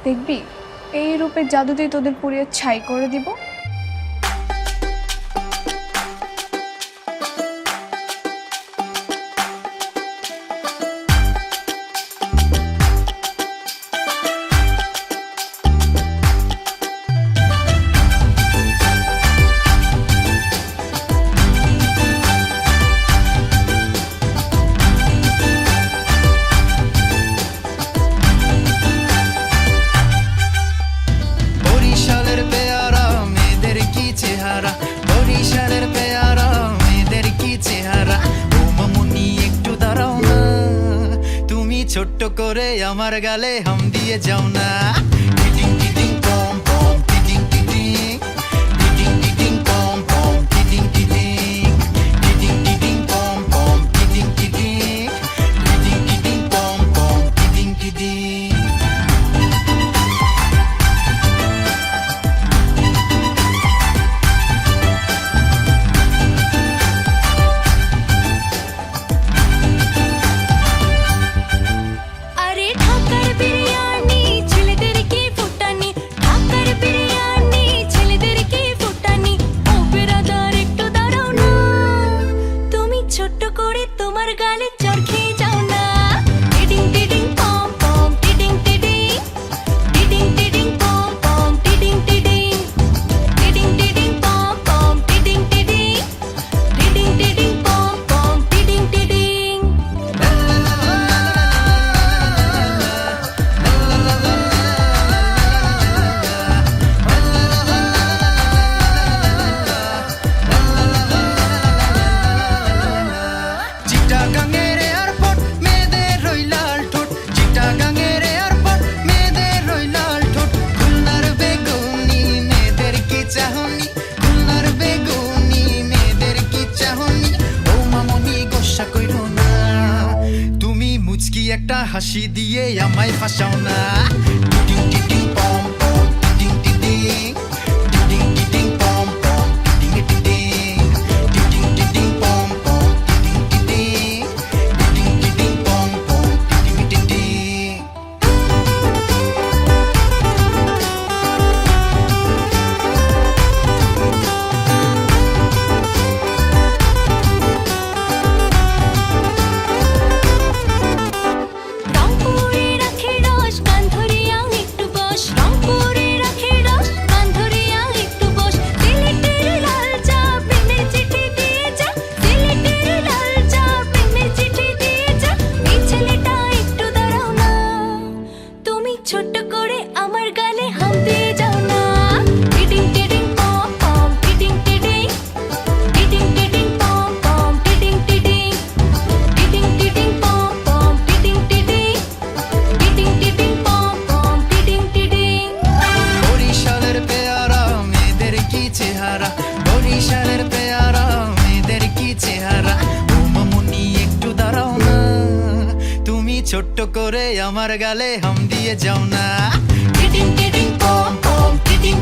দেখবি এই রূপের জাদুতেই তোদের পুড়িয়ে ছাই করে দিব। ছোট্ট করে আমার গালে হাম দিয়ে যাও না। টিটিং টিটিং পম পম টিটিং টিটিং টিটিং টিটিং পম পম টিটিং টিটিং টিটিং টিটিং পম পম টিটিং টিটিং টিটিং টিটিং পম পম টিটিং টিটিং। একটা হাসি দিয়ে আমায় ফাঁসাও না। টিটিং টিটিং পম পম টিটিং টিটিং টিটিং টিটিং পম পম টিটিং টিটিং টিটিং টিটিং পম পম টিটিং টিটিং টিটিং টিটিং পম পম টিটিং টিটিং। ছোট্ট করে আমার গালে হাম দিয়ে যাও না। টিটিং টিটিং পম পম টিটিং টিটিং টিটিং টিটিং পম পম টিটিং টিটিং টিটিং টিটিং পম পম টিটিং টিটিং টিটিং টিটিং পম পম টিটিং টিটিং। বরিশালের পেয়ারা মেয়েদের কি চেহারা, বরিশালের পেয়ারা মেয়েদের কি চেহারা। ও মামুনি একটু দাঁড়াও না, তুমি ছোট্ট করে আমার গালে হাম দিয়ে যাও না। টিটিং টিটিং পম পম টিটিং